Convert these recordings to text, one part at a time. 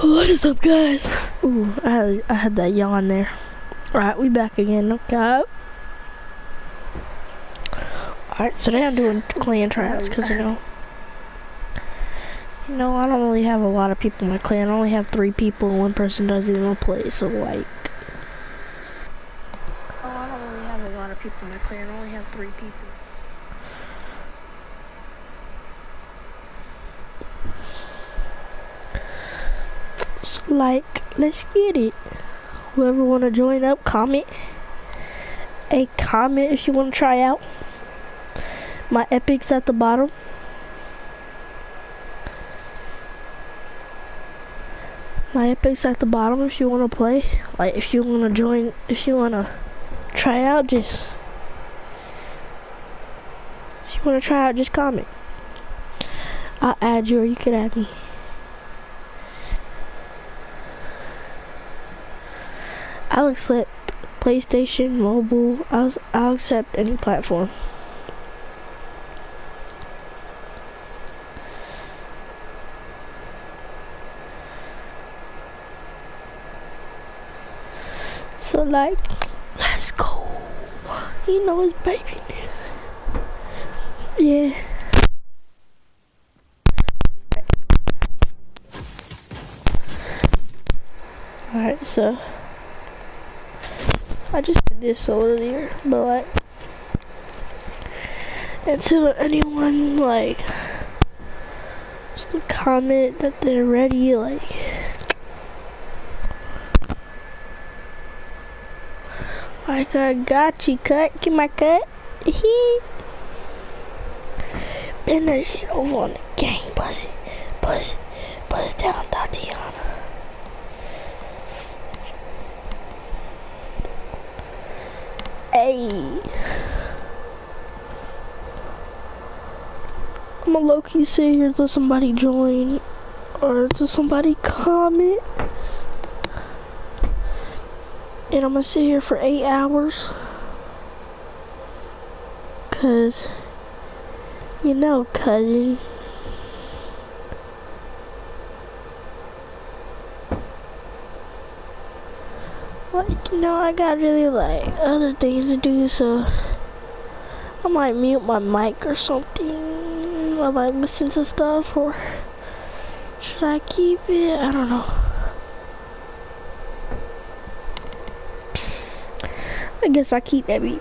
What is up, guys? Ooh, I had that yawn there. Alright, we back again, okay? Alright, so today I'm doing clan tryouts, because I don't really have a lot of people in my clan. I only have 3 people, and 1 person doesn't even play, so like... Oh, I don't really have a lot of people in my clan. I only have 3 people. So, like, let's get it. Whoever want to join up, comment. A comment if you want to try out. My epic's at the bottom. My epic's at the bottom if you want to play. Like, if you want to join, if you want to try out, just... If you want to try out, just comment. I'll add you or you can add me. I'll accept PlayStation, mobile, I'll accept any platform. So like, let's go. You know it's baby. Yeah. Alright, so I just did this earlier, but like, until anyone like just comment that they're ready, like I got you, cut, get my cut. Bend that shit over on the game, bust it down, Tatiana. Hey, I'ma low-key sit here till somebody join or till somebody comment, and I'm gonna sit here for 8 hours, cause you know, cousin. Like, you know, I got really like other things to do, so I might mute my mic or something while I listen to stuff, or should I keep it? I don't know. I guess I keep that beat.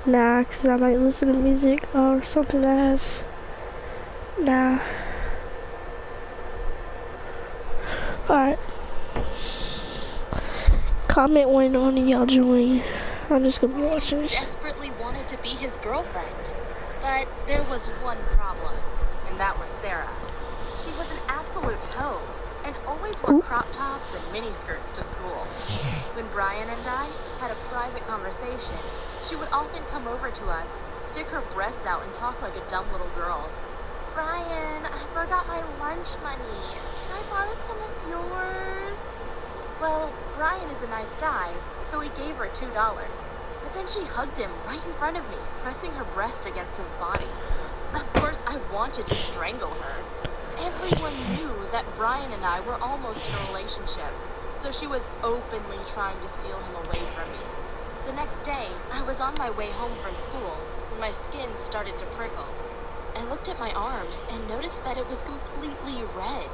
Nah, cause I might listen to music or something that has. Nah. Alright. Comment when one of y'all join. I'm just gonna be watching this. Desperately wanted to be his girlfriend, but there was one problem, and that was Sarah. She was an absolute hoe, and always wore crop tops and miniskirts to school. When Brian and I had a private conversation, she would often come over to us, stick her breasts out, and talk like a dumb little girl. Brian, I forgot my lunch money. Can I borrow some of yours? Well, Brian is a nice guy, so he gave her $2. But then she hugged him right in front of me, pressing her breast against his body. Of course, I wanted to strangle her. Everyone knew that Brian and I were almost in a relationship, so she was openly trying to steal him away from me. The next day, I was on my way home from school when my skin started to prickle. I looked at my arm and noticed that it was completely red.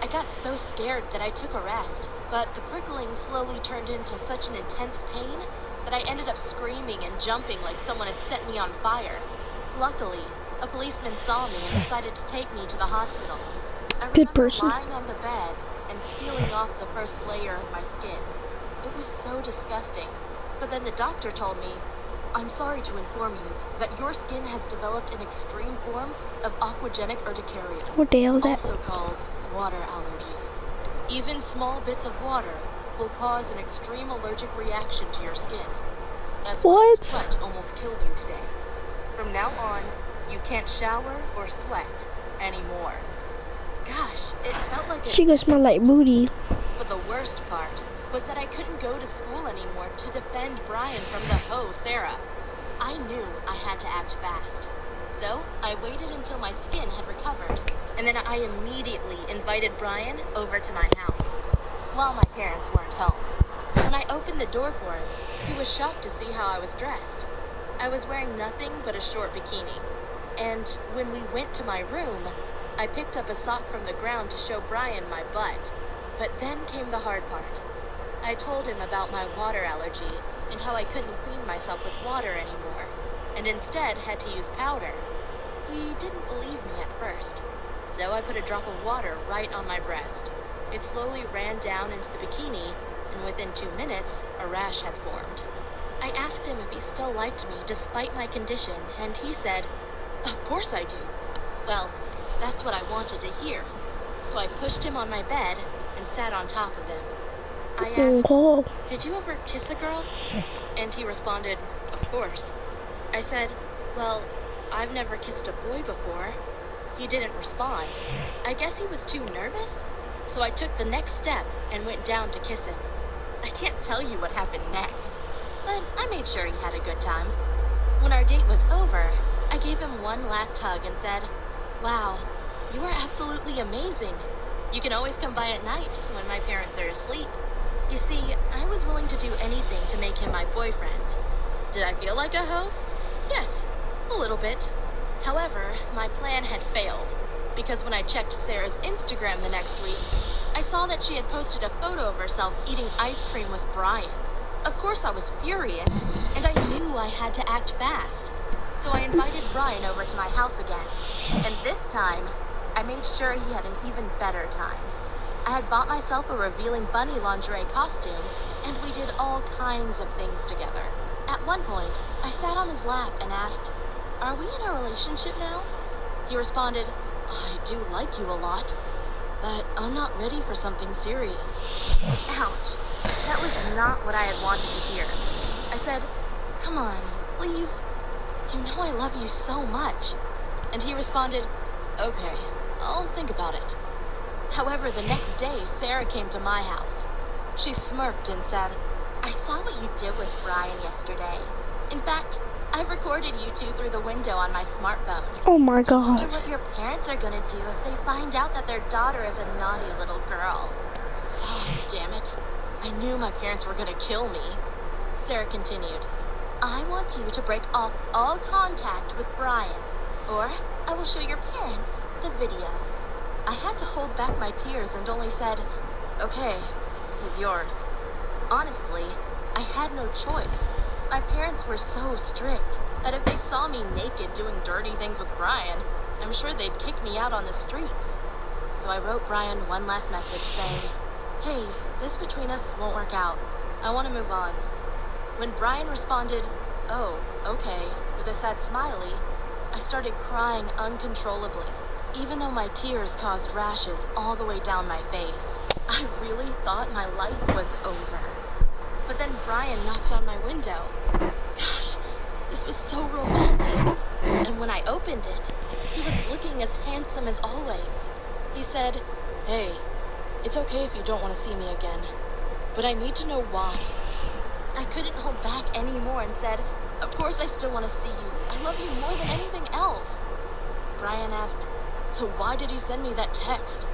I got so scared that I took a rest, but the prickling slowly turned into such an intense pain that I ended up screaming and jumping like someone had set me on fire. Luckily, a policeman saw me and decided to take me to the hospital. I remember lying on the bed and peeling off the first layer of my skin. It was so disgusting, but then the doctor told me, "I'm sorry to inform you that your skin has developed an extreme form of aquagenic urticaria, What the hell is that? Also called water allergy. Even small bits of water will cause an extreme allergic reaction to your skin. That's why your sweat almost killed you today. From now on, you can't shower or sweat anymore." Gosh, it felt like she gonna smell like booty. But the worst part was that I couldn't go to school anymore to defend Brian from the hoe Sarah. I knew I had to act fast. So I waited until my skin had recovered, and then I immediately invited Brian over to my house, while my parents weren't home. When I opened the door for him, he was shocked to see how I was dressed. I was wearing nothing but a short bikini, and when we went to my room, I picked up a sock from the ground to show Brian my butt. But then came the hard part. I told him about my water allergy and how I couldn't clean myself with water anymore, and instead had to use powder. He didn't believe me at first, so I put a drop of water right on my breast. It slowly ran down into the bikini, and within 2 minutes, a rash had formed. I asked him if he still liked me despite my condition, and he said, "Of course I do." Well, that's what I wanted to hear. So I pushed him on my bed and sat on top of him. I asked, "Did you ever kiss a girl?" And he responded, "Of course." I said, "Well, I've never kissed a boy before." He didn't respond. I guess he was too nervous. So I took the next step and went down to kiss him. I can't tell you what happened next, but I made sure he had a good time. When our date was over, I gave him one last hug and said, "Wow, you are absolutely amazing. You can always come by at night when my parents are asleep." You see, I was willing to do anything to make him my boyfriend. Did I feel like a hoe? Yes, a little bit. However, my plan had failed, because when I checked Sarah's Instagram the next week, I saw that she had posted a photo of herself eating ice cream with Brian. Of course I was furious, and I knew I had to act fast. So I invited Brian over to my house again, and this time, I made sure he had an even better time. I had bought myself a revealing bunny lingerie costume, and we did all kinds of things together. At one point, I sat on his lap and asked, "Are we in a relationship now?" He responded, "I do like you a lot, but I'm not ready for something serious." Ouch, that was not what I had wanted to hear. I said, "Come on, please. You know I love you so much." And he responded, "Okay, I'll think about it." However, the next day, Sarah came to my house. She smirked and said, "I saw what you did with Brian yesterday. In fact, I've recorded you two through the window on my smartphone. Oh my I wonder god. what your parents are gonna do if they find out that their daughter is a naughty little girl." Oh, damn it. I knew my parents were gonna kill me. Sarah continued, "I want you to break off all contact with Brian, or I will show your parents the video." I had to hold back my tears and only said, "Okay, he's yours." Honestly, I had no choice. My parents were so strict that if they saw me naked doing dirty things with Brian, I'm sure they'd kick me out on the streets. So I wrote Brian one last message saying, "Hey, this between us won't work out. I want to move on." When Brian responded, "Oh, okay," with a sad smiley, I started crying uncontrollably, even though my tears caused rashes all the way down my face. I really thought my life was over. But then Brian knocked on my window. Gosh, this was so romantic. And when I opened it, he was looking as handsome as always. He said, "Hey, it's okay if you don't want to see me again, but I need to know why." I couldn't hold back anymore and said, "Of course I still want to see you. I love you more than anything else." Brian asked, "So why did you send me that text?"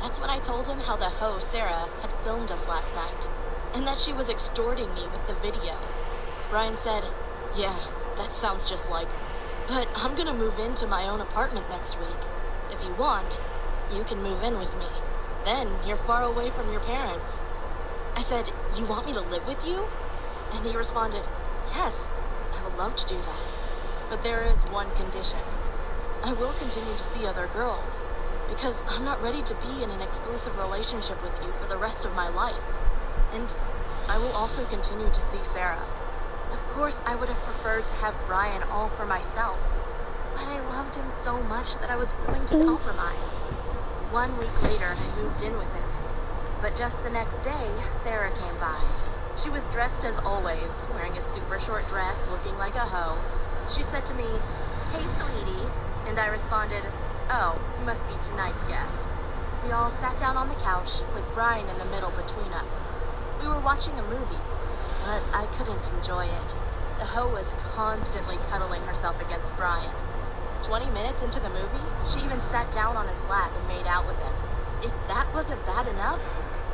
That's when I told him how the hoe, Sarah, had filmed us last night, and that she was extorting me with the video. Brian said, "Yeah, that sounds just like her. But I'm gonna move into my own apartment next week. If you want, you can move in with me. Then you're far away from your parents." I said, "You want me to live with you?" And he responded, "Yes, I would love to do that. But there is one condition. I will continue to see other girls, because I'm not ready to be in an exclusive relationship with you for the rest of my life. And I will also continue to see Sarah. Of course, I would have preferred to have Brian all for myself, but I loved him so much that I was willing to compromise." 1 week later, I moved in with him. But just the next day, Sarah came by. She was dressed as always, wearing a super short dress, looking like a hoe. She said to me, "Hey, sweetie," and I responded, "Oh, you must be tonight's guest." We all sat down on the couch, with Brian in the middle between us. We were watching a movie, but I couldn't enjoy it. The hoe was constantly cuddling herself against Brian. 20 minutes into the movie, she even sat down on his lap and made out with him. If that wasn't bad enough,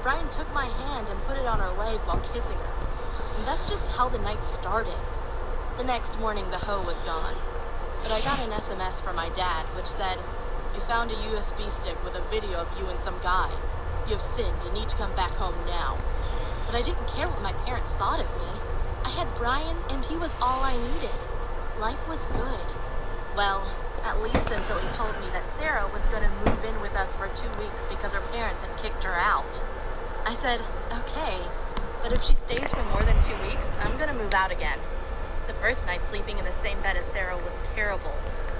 Brian took my hand and put it on her leg while kissing her. And that's just how the night started. The next morning, the hoe was gone. But I got an SMS from my dad, which said, "You found a USB stick with a video of you and some guy. You have sinned and need to come back home now." But I didn't care what my parents thought of me. I had Brian, and he was all I needed. Life was good. Well, at least until he told me that Sarah was going to move in with us for 2 weeks because her parents had kicked her out. I said, okay, but if she stays for more than 2 weeks, I'm going to move out again. The first night sleeping in the same bed as Sarah was terrible.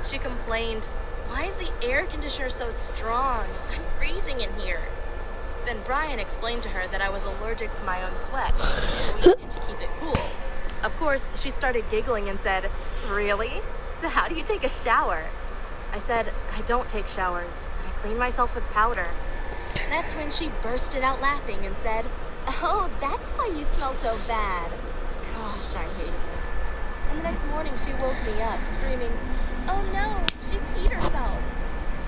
She complained, "Why is the air conditioner so strong? I'm freezing in here." Then Brian explained to her that I was allergic to my own sweat, so we needed to keep it cool. Of course, she started giggling and said, "Really? So how do you take a shower?" I said, "I don't take showers. I clean myself with powder." That's when she bursted out laughing and said, "Oh, that's why you smell so bad." Gosh, I hated her. And the next morning she woke me up, screaming, "Oh no, she peed herself."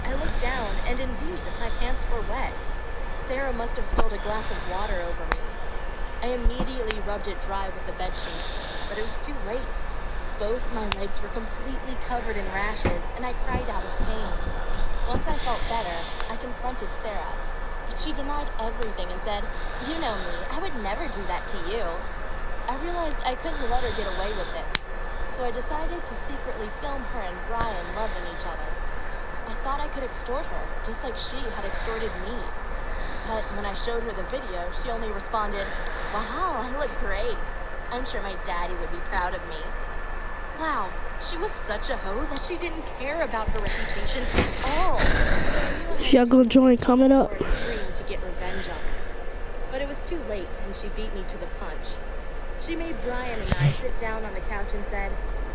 I looked down, and indeed, my pants were wet. Sarah must have spilled a glass of water over me. I immediately rubbed it dry with the bedsheet, but it was too late. Both my legs were completely covered in rashes, and I cried out of pain. Once I felt better, I confronted Sarah, but she denied everything and said, "You know me, I would never do that to you." I realized I couldn't let her get away with this, so I decided to secretly film her and Brian loving each other. I thought I could extort her, just like she had extorted me. But when I showed her the video, she only responded, "Wow, I look great. I'm sure my daddy would be proud of me." Wow, she was such a hoe that she didn't care about her reputation at all. If y'all gonna join, comment up. To get revenge on her. But it was too late, and she beat me to the punch. She made Brian and I sit down on the couch and said,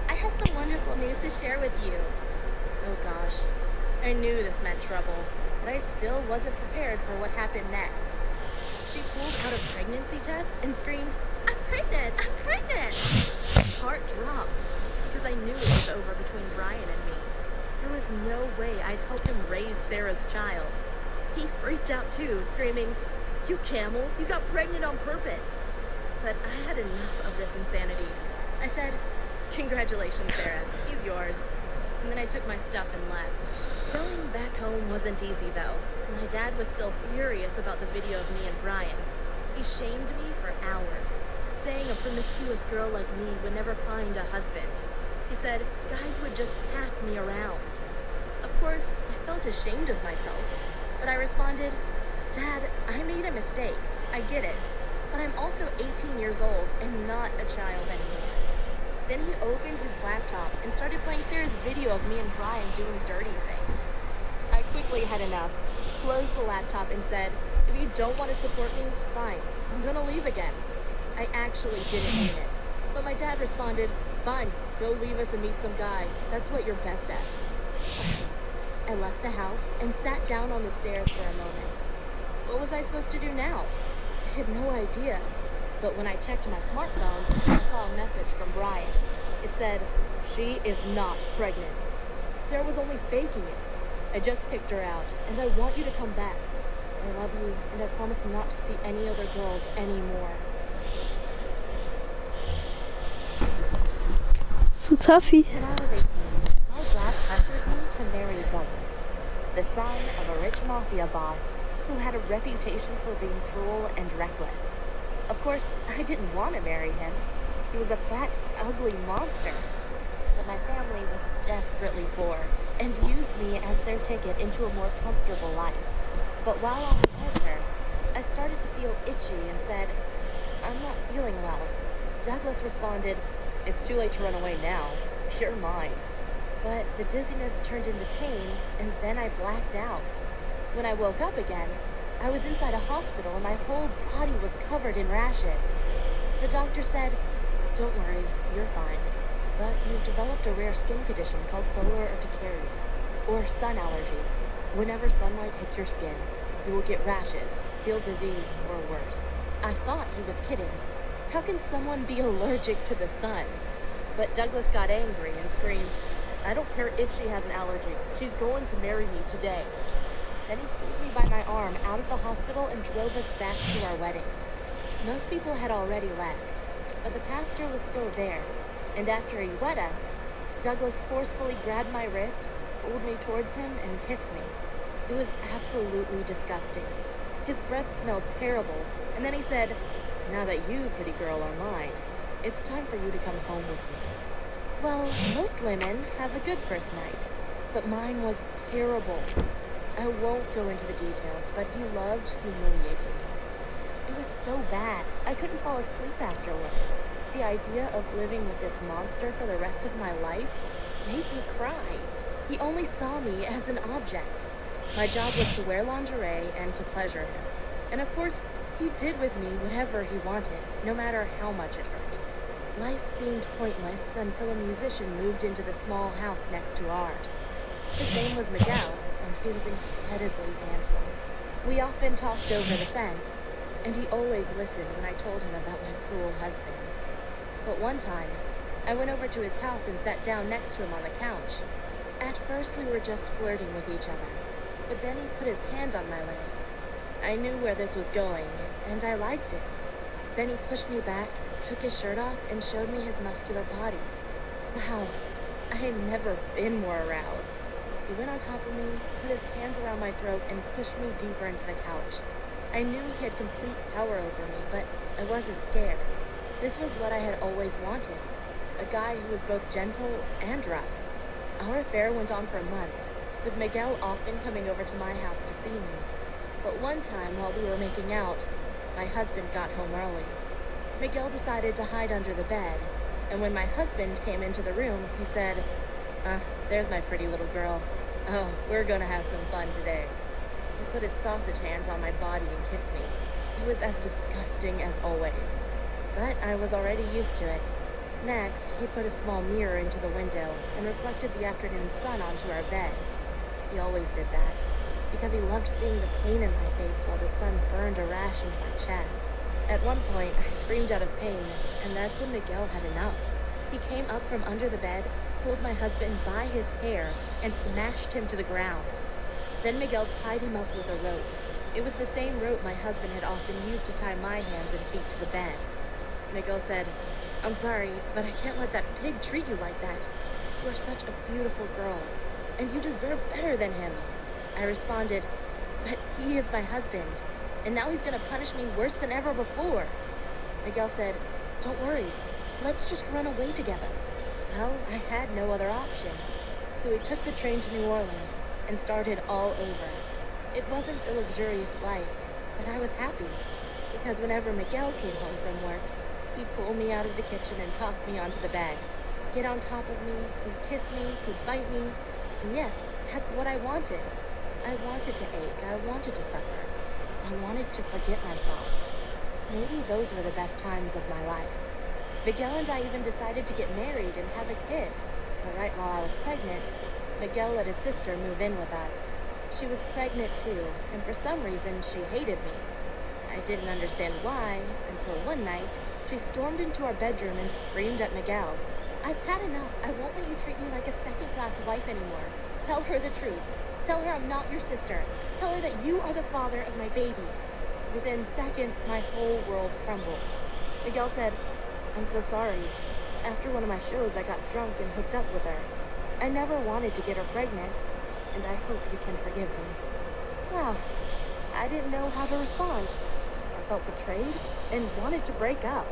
"I have some wonderful news to share with you." Oh gosh, I knew this meant trouble, but I still wasn't prepared for what happened next. She pulled out a pregnancy test and screamed, "I'm pregnant! I'm pregnant!" My heart dropped, because I knew it was over between Brian and me. There was no way I'd help him raise Sarah's child. He freaked out too, screaming, "You camel, you got pregnant on purpose." But I had enough of this insanity. I said, "Congratulations, Sarah, he's yours." And then I took my stuff and left. Going back home wasn't easy though. My dad was still furious about the video of me and Brian. He shamed me for hours, saying a promiscuous girl like me would never find a husband. He said guys would just pass me around. Of course, I felt ashamed of myself, but I responded, "Dad, I made a mistake. I get it. But I'm also 18 years old and not a child anymore." Then he opened his laptop and started playing Sarah's video of me and Brian doing dirty things. I quickly had enough, closed the laptop and said, "If you don't want to support me, fine. I'm gonna leave again." I actually didn't mean it. But my dad responded, "Fine, go leave us and meet some guy. That's what you're best at." I left the house and sat down on the stairs for a moment. What was I supposed to do now? I had no idea. But when I checked my smartphone, I saw a message from Brian. It said, "She is not pregnant. Sarah was only faking it. I just kicked her out, and I want you to come back. I love you, and I promise not to see any other girls anymore." So toughy. When I was 18, my dad pressured me to marry Douglas, the son of a rich mafia boss who had a reputation for being cruel and reckless. Of course, I didn't want to marry him. He was a fat, ugly monster. But my family was desperately poor and used me as their ticket into a more comfortable life. But while on the altar, I started to feel itchy and said, "I'm not feeling well." Douglas responded, "It's too late to run away now. You're mine." But the dizziness turned into pain, and then I blacked out. When I woke up again, I was inside a hospital and my whole body was covered in rashes. The doctor said, "Don't worry, you're fine. But you've developed a rare skin condition called solar urticaria, or sun allergy. Whenever sunlight hits your skin, you will get rashes, feel dizzy, or worse." I thought he was kidding. How can someone be allergic to the sun? But Douglas got angry and screamed, I don't care if she has an allergy. She's going to marry me today. Then he pulled me by my arm out of the hospital and drove us back to our wedding. Most people had already left, but the pastor was still there, and after he wed us, Douglas forcefully grabbed my wrist, pulled me towards him, and kissed me. It was absolutely disgusting. His breath smelled terrible, and then he said, "Now that you, pretty girl, are mine, it's time for you to come home with me." Well, most women have a good first night, but mine was terrible. I won't go into the details, but he loved humiliating me. It was so bad, I couldn't fall asleep afterward. The idea of living with this monster for the rest of my life made me cry. He only saw me as an object. My job was to wear lingerie and to pleasure him. And of course, he did with me whatever he wanted, no matter how much it hurt. Life seemed pointless until a musician moved into the small house next to ours. His name was Miguel, and he was incredibly handsome. We often talked over the fence, and he always listened when I told him about my cruel husband. But one time, I went over to his house and sat down next to him on the couch. At first, we were just flirting with each other, but then he put his hand on my leg. I knew where this was going, and I liked it. Then he pushed me back, took his shirt off, and showed me his muscular body. Wow, I had never been more aroused. He went on top of me, put his hands around my throat, and pushed me deeper into the couch. I knew he had complete power over me, but I wasn't scared. This was what I had always wanted, a guy who was both gentle and rough. Our affair went on for months, with Miguel often coming over to my house to see me. But one time, while we were making out, my husband got home early. Miguel decided to hide under the bed, and when my husband came into the room, he said, "There's my pretty little girl. Oh, we're gonna have some fun today." He put his sausage hands on my body and kissed me. He was as disgusting as always, but I was already used to it. Next, he put a small mirror into the window and reflected the afternoon sun onto our bed. He always did that, because he loved seeing the pain in my face while the sun burned a rash into my chest. At one point, I screamed out of pain, and that's when Miguel had enough. He came up from under the bed, pulled my husband by his hair, and smashed him to the ground. Then Miguel tied him up with a rope. It was the same rope my husband had often used to tie my hands and feet to the bed. Miguel said, "I'm sorry, but I can't let that pig treat you like that. You are such a beautiful girl, and you deserve better than him." I responded, "But he is my husband, and now he's gonna punish me worse than ever before." Miguel said, "Don't worry, let's just run away together." Well, I had no other option, so we took the train to New Orleans and started all over. It wasn't a luxurious life, but I was happy, because whenever Miguel came home from work, he'd pull me out of the kitchen and toss me onto the bed, get on top of me, he'd kiss me, he'd bite me, and yes, that's what I wanted. I wanted to ache, I wanted to suffer, I wanted to forget myself. Maybe those were the best times of my life. Miguel and I even decided to get married and have a kid, but right while I was pregnant, Miguel let his sister move in with us. She was pregnant too, and for some reason she hated me. I didn't understand why, until one night, she stormed into our bedroom and screamed at Miguel, "I've had enough. I won't let you treat me like a second-class wife anymore. Tell her the truth. Tell her I'm not your sister. Tell her that you are the father of my baby." Within seconds, my whole world crumbled. Miguel said, "I'm so sorry. After one of my shows, I got drunk and hooked up with her. I never wanted to get her pregnant, and I hope you can forgive me." Wow, I didn't know how to respond. I felt betrayed and wanted to break up,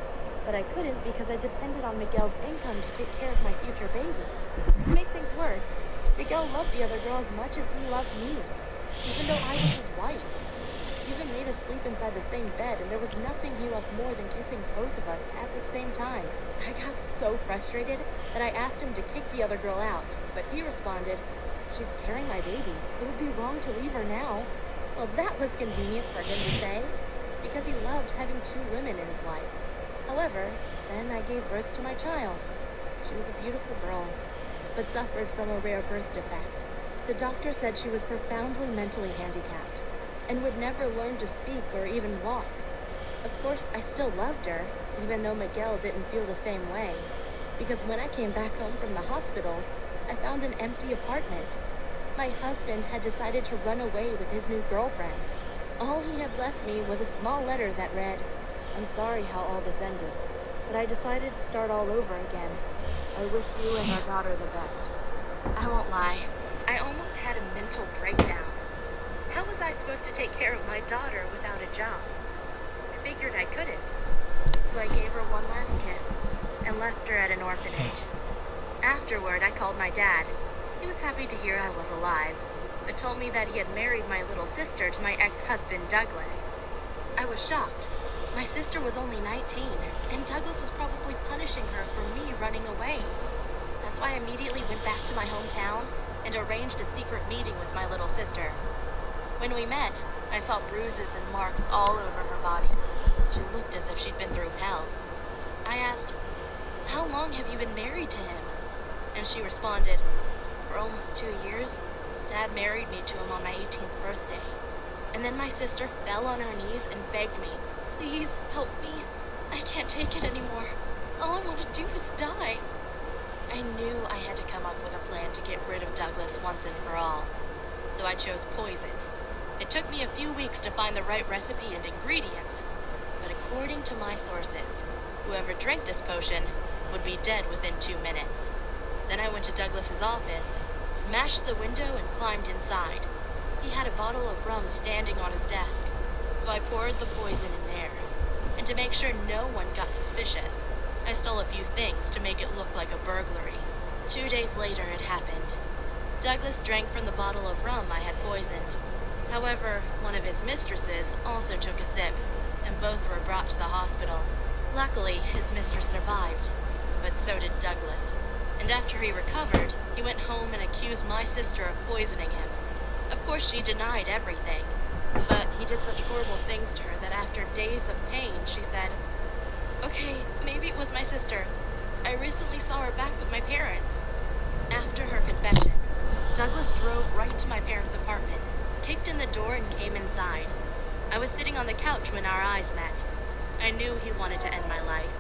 but I couldn't because I depended on Miguel's income to take care of my future baby. To make things worse, Miguel loved the other girl as much as he loved me, even though I was his wife. He even made us sleep inside the same bed, and there was nothing he loved more than kissing both of us at the same time. I got so frustrated that I asked him to kick the other girl out, but he responded, "She's carrying my baby. It would be wrong to leave her now." Well, that was convenient for him to say, because he loved having two women in his life. However, then I gave birth to my child. She was a beautiful girl, but suffered from a rare birth defect. The doctor said she was profoundly mentally handicapped and would never learn to speak or even walk. Of course, I still loved her, even though Miguel didn't feel the same way, because when I came back home from the hospital, I found an empty apartment. My husband had decided to run away with his new girlfriend. All he had left me was a small letter that read, "I'm sorry how all this ended, but I decided to start all over again. I wish you and our daughter the best." I won't lie, I almost had a mental breakdown. How was I supposed to take care of my daughter without a job? I figured I couldn't, so I gave her one last kiss and left her at an orphanage. Afterward, I called my dad. He was happy to hear I was alive, but told me that he had married my little sister to my ex-husband, Douglas. I was shocked. My sister was only 19, and Douglas was probably punishing her for me running away. That's why I immediately went back to my hometown and arranged a secret meeting with my little sister. When we met, I saw bruises and marks all over her body. She looked as if she'd been through hell. I asked, "How long have you been married to him?" And she responded, "For almost 2 years. Dad married me to him on my 18th birthday." And then my sister fell on her knees and begged me, "Please help me. I can't take it anymore. All I want to do is die." I knew I had to come up with a plan to get rid of Douglas once and for all. So I chose poison. It took me a few weeks to find the right recipe and ingredients. But according to my sources, whoever drank this potion would be dead within 2 minutes. Then I went to Douglas's office, smashed the window, and climbed inside. He had a bottle of rum standing on his desk, so I poured the poison in there. And to make sure no one got suspicious, I stole a few things to make it look like a burglary. 2 days later, it happened. Douglas drank from the bottle of rum I had poisoned. However, one of his mistresses also took a sip, and both were brought to the hospital. Luckily, his mistress survived, but so did Douglas. And after he recovered, he went home and accused my sister of poisoning him. Of course, she denied everything, but he did such horrible things to her that after days of pain, she said, "Okay, maybe it was my sister. I recently saw her back with my parents." After her confession, Douglas drove right to my parents' apartment, kicked in the door, and came inside. I was sitting on the couch when our eyes met. I knew he wanted to end my life.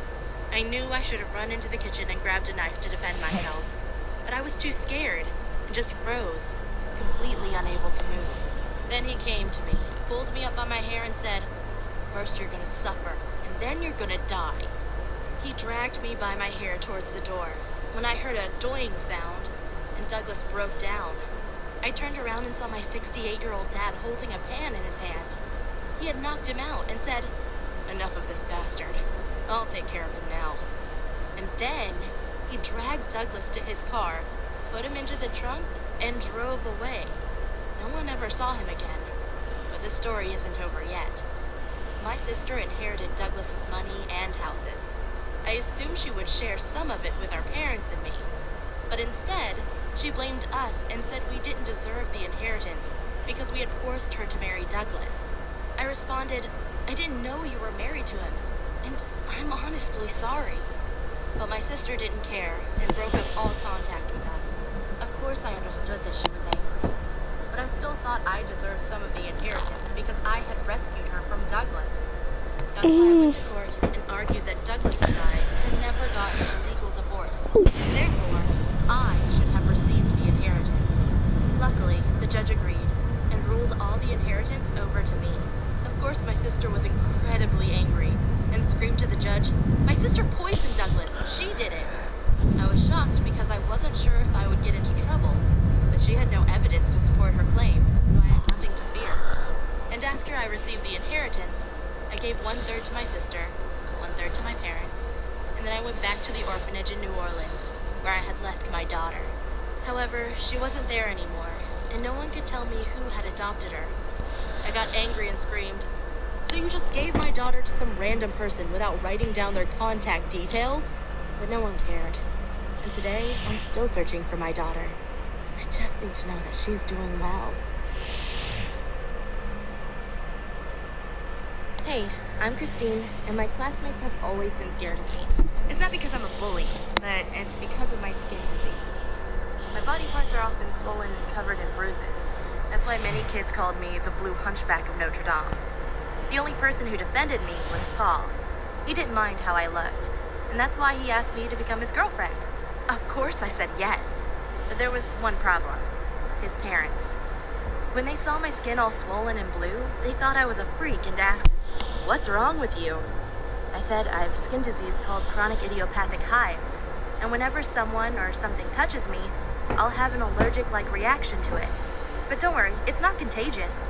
I knew I should have run into the kitchen and grabbed a knife to defend myself, but I was too scared and just froze, completely unable to move. Then he came to me, pulled me up by my hair, and said, "First you're gonna suffer, and then you're gonna die." He dragged me by my hair towards the door when I heard a doing sound, and Douglas broke down. I turned around and saw my 68-year-old dad holding a pan in his hand. He had knocked him out and said, "Enough of this bastard. I'll take care of him now." And then he dragged Douglas to his car, put him into the trunk, and drove away. No one ever saw him again. But the story isn't over yet. My sister inherited Douglas's money and houses. I assumed she would share some of it with our parents and me. But instead, she blamed us and said we didn't deserve the inheritance because we had forced her to marry Douglas. I responded, "I didn't know you were married to him, and I'm honestly sorry." But my sister didn't care and broke up all contact with us. Of course I understood that she was angry, but I still thought I deserved some of the inheritance because I had rescued her from Douglas. That's why I went to court and argued that Douglas and I had never gotten a legal divorce. Therefore, I should have received the inheritance. Luckily, the judge agreed and ruled all the inheritance over to me. Of course, my sister was incredibly angry and screamed to the judge, "My sister poisoned Douglas. She did it." I was shocked because I wasn't sure if I would get into trouble, but she had no evidence to support her claim, so I had nothing to fear. And after I received the inheritance, I gave 1/3 to my sister, 1/3 to my parents, and then I went back to the orphanage in New Orleans, where I had left my daughter. However, she wasn't there anymore, and no one could tell me who had adopted her. I got angry and screamed, "So you just gave my daughter to some random person without writing down their contact details?" But no one cared. And today, I'm still searching for my daughter. I just need to know that she's doing well. Hey, I'm Christine, and my classmates have always been scared of me. It's not because I'm a bully, but it's because of my skin disease. My body parts are often swollen and covered in bruises. That's why many kids called me the Blue Hunchback of Notre Dame. The only person who defended me was Paul. He didn't mind how I looked, and that's why he asked me to become his girlfriend. Of course I said yes. But there was one problem. His parents. When they saw my skin all swollen and blue, they thought I was a freak and asked, "What's wrong with you?" I said I have skin disease called chronic idiopathic hives, and whenever someone or something touches me, I'll have an allergic-like reaction to it. But don't worry, it's not contagious.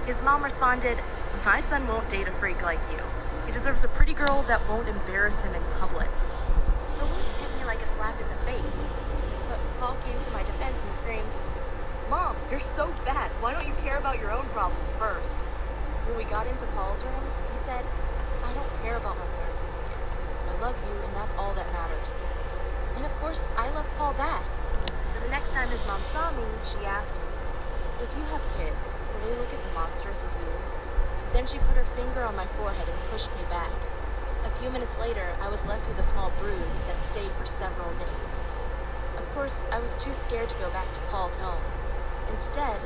His mom responded, "My son won't date a freak like you. He deserves a pretty girl that won't embarrass him in public." The words hit me like a slap in the face, but Paul came to my defense and screamed, "Mom, you're so bad. Why don't you care about your own problems first?" When we got into Paul's room, he said, "I don't care about my parents' opinion. I love you, and that's all that matters." And of course, I love Paul back. But the next time his mom saw me, she asked, "If you have kids, will they look as monstrous as you?" Then she put her finger on my forehead and pushed me back. A few minutes later, I was left with a small bruise that stayed for several days. Of course, I was too scared to go back to Paul's home. Instead,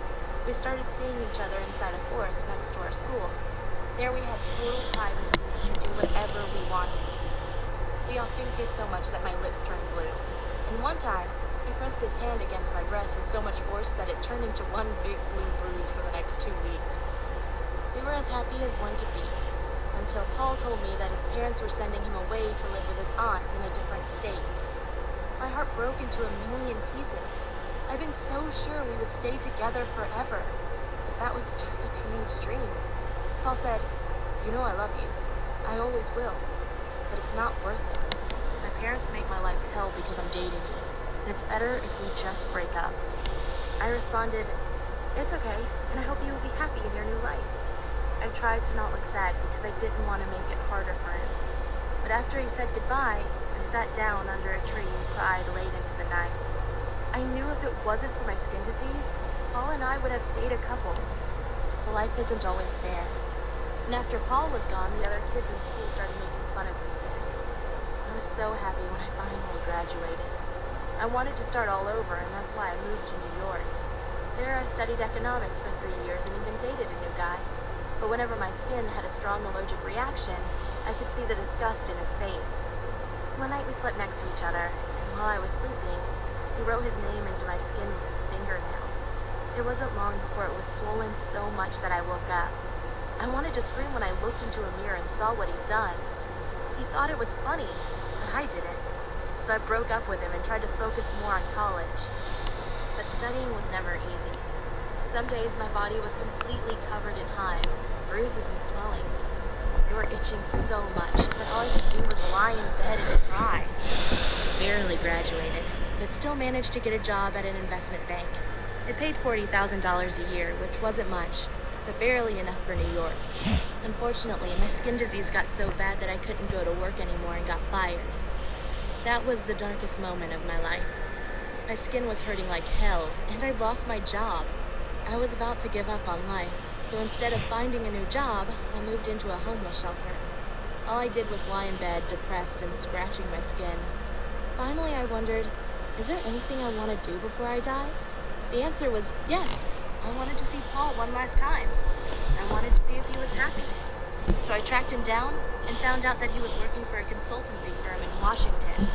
we started seeing each other inside a forest next to our school. There we had total privacy to do whatever we wanted. We often kissed so much that my lips turned blue. And one time, he pressed his hand against my breast with so much force that it turned into one big blue bruise for the next 2 weeks. We were as happy as one could be, until Paul told me that his parents were sending him away to live with his aunt in a different state. My heart broke into a million pieces. I've been so sure we would stay together forever, but that was just a teenage dream. Paul said, "You know I love you. I always will, but it's not worth it. My parents make my life hell because I'm dating you, and it's better if we just break up." I responded, "It's okay, and I hope you will be happy in your new life." I tried to not look sad because I didn't want to make it harder for him. But after he said goodbye, I sat down under a tree and cried late into the night. I knew if it wasn't for my skin disease, Paul and I would have stayed a couple. But life isn't always fair. And after Paul was gone, the other kids in school started making fun of me again. I was so happy when I finally graduated. I wanted to start all over, and that's why I moved to New York. There I studied economics for 3 years and even dated a new guy. But whenever my skin had a strong allergic reaction, I could see the disgust in his face. One night we slept next to each other, and while I was sleeping, he wrote his name into my skin with his fingernail. It wasn't long before it was swollen so much that I woke up. I wanted to scream when I looked into a mirror and saw what he'd done. He thought it was funny, but I didn't. So I broke up with him and tried to focus more on college. But studying was never easy. Some days my body was completely covered in hives, bruises and swellings. They were itching so much that all I could do was lie in bed and cry. I barely graduated, but still managed to get a job at an investment bank. It paid $40,000 a year, which wasn't much, but barely enough for New York. Unfortunately, my skin disease got so bad that I couldn't go to work anymore and got fired. That was the darkest moment of my life. My skin was hurting like hell, and I lost my job. I was about to give up on life, so instead of finding a new job, I moved into a homeless shelter. All I did was lie in bed, depressed and scratching my skin. Finally, I wondered, is there anything I want to do before I die? The answer was yes. I wanted to see Paul one last time. I wanted to see if he was happy. So I tracked him down and found out that he was working for a consultancy firm in Washington.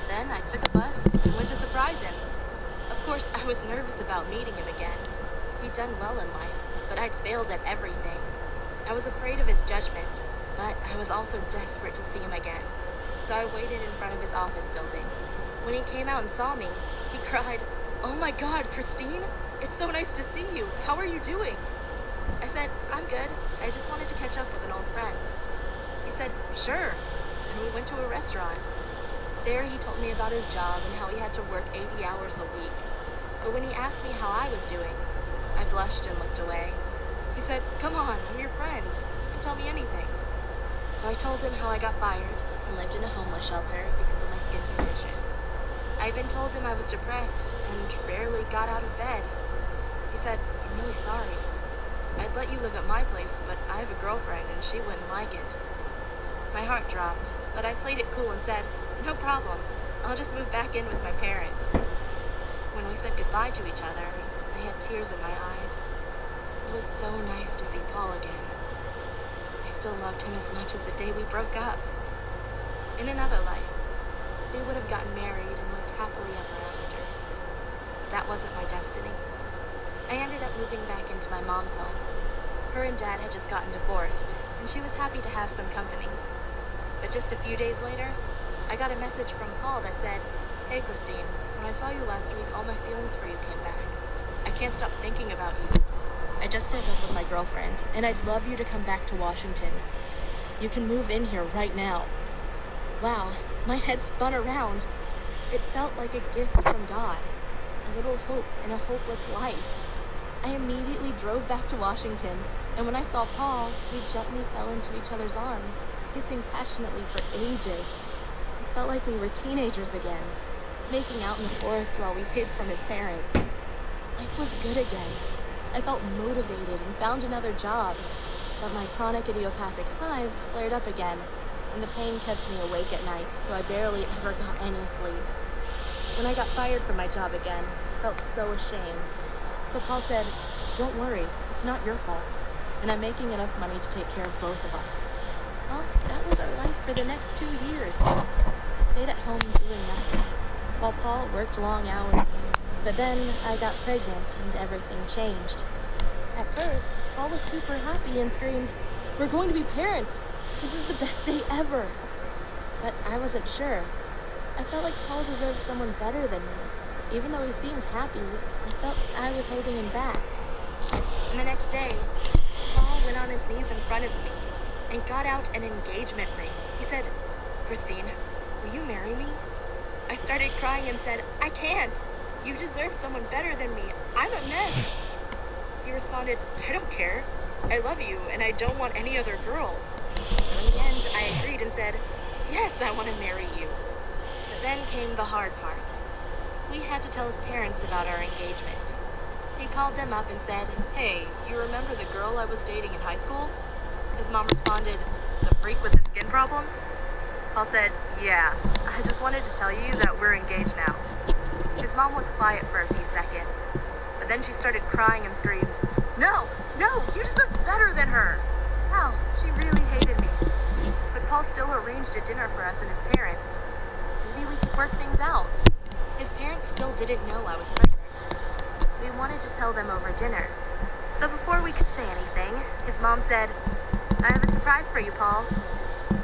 Then I took a bus and went to surprise him. Of course, I was nervous about meeting him again. He'd done well in life, but I'd failed at everything. I was afraid of his judgment, but I was also desperate to see him again. So I waited in front of his office building. When he came out and saw me, he cried, "Oh my God, Christine! It's so nice to see you. How are you doing?" I said, "I'm good. I just wanted to catch up with an old friend." He said, "Sure." And we went to a restaurant. There he told me about his job and how he had to work 80 hours a week. But when he asked me how I was doing, I blushed and looked away. He said, "Come on, I'm your friend. You can tell me anything." So I told him how I got fired and lived in a homeless shelter because of my skin condition. I even told him I was depressed and rarely got out of bed. He said, "I'm really sorry. I'd let you live at my place, but I have a girlfriend and she wouldn't like it." My heart dropped, but I played it cool and said, "No problem. I'll just move back in with my parents." When we said goodbye to each other, I had tears in my eyes. It was so nice to see Paul again. I still loved him as much as the day we broke up. In another life, we would have gotten married and lived happily ever after. that wasn't my destiny. I ended up moving back into my mom's home. Her and Dad had just gotten divorced, and she was happy to have some company. But just a few days later, I got a message from Paul that said, "Hey Christine, when I saw you last week, all my feelings for you came back. I can't stop thinking about you. I just broke up with my girlfriend, and I'd love you to come back to Washington. You can move in here right now." Wow, my head spun around. It felt like a gift from God, a little hope in a hopeless life. I immediately drove back to Washington, and when I saw Paul, we gently fell into each other's arms, kissing passionately for ages. It felt like we were teenagers again, making out in the forest while we hid from his parents. Life was good again. I felt motivated and found another job, but my chronic idiopathic hives flared up again, and the pain kept me awake at night, so I barely ever got any sleep. When I got fired from my job again, I felt so ashamed. But Paul said, "Don't worry, it's not your fault, and I'm making enough money to take care of both of us." Well, that was our life for the next 2 years. I stayed at home doing nothing, while Paul worked long hours. But then I got pregnant and everything changed. At first, Paul was super happy and screamed, "We're going to be parents! This is the best day ever!" But I wasn't sure. I felt like Paul deserved someone better than me. Even though he seemed happy, I felt I was holding him back. And the next day, Paul went on his knees in front of me and got out an engagement ring. He said, "Christine, will you marry me?" I started crying and said, "I can't. You deserve someone better than me. I'm a mess." He responded, "I don't care. I love you, and I don't want any other girl." So in the end, I agreed and said, "Yes, I want to marry you." But then came the hard part. We had to tell his parents about our engagement. He called them up and said, "Hey, you remember the girl I was dating in high school?" His mom responded, "The freak with the skin problems?" Paul said, "Yeah, I just wanted to tell you that we're engaged now." His mom was quiet for a few seconds, but then she started crying and screamed, "No, no, you deserve better than her." Wow, she really hated me. But Paul still arranged a dinner for us and his parents. Maybe we could work things out. His parents still didn't know I was pregnant. We wanted to tell them over dinner. But before we could say anything, his mom said, "I have a surprise for you, Paul."